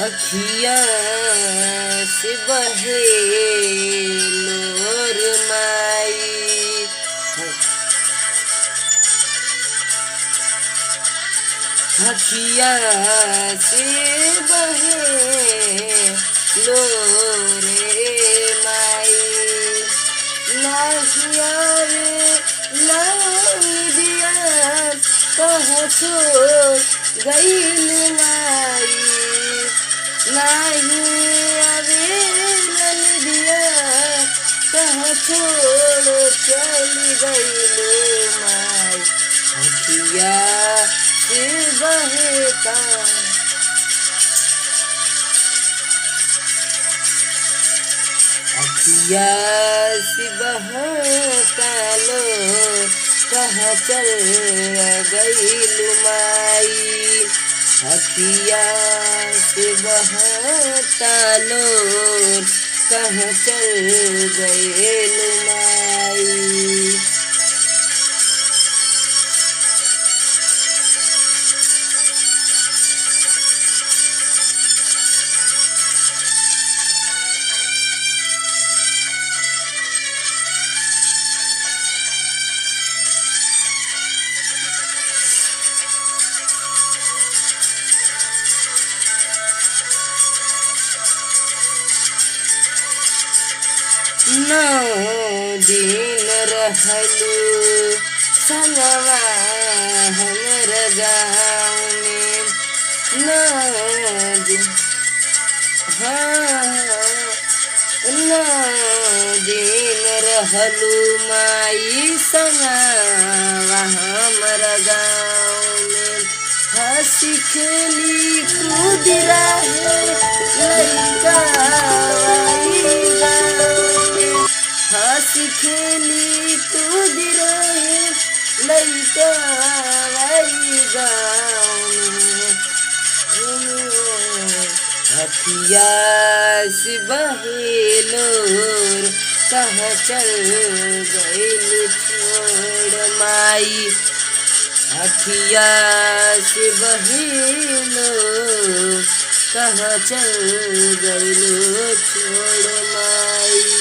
अखिया से बहे लोर माई। अखिया से बहे लोरे माई। नाहिया रे दिया कहाँ छोड़ गईल माई। नाही अरे दिया कहाँ छोड़ चली गईल माई। अखिया से बहता अखिया से बहता लो कहाँ चल गईल माई। अखिया से बहता लो कहाँ चल गईल माई। नौ दिन रहलू संगवा हमर गाँव में। नौ दिन रहलू माई संगवा हमर गाँव में। हंसी खेली कूद रहे लइका हंसी खेली कूद रहे लइका गाँव में। अखिया से बहे लोर कहाँ चल गईल छोड़ माई। अखिया से बहे लोर कहाँ चल गईल छोड़ माई।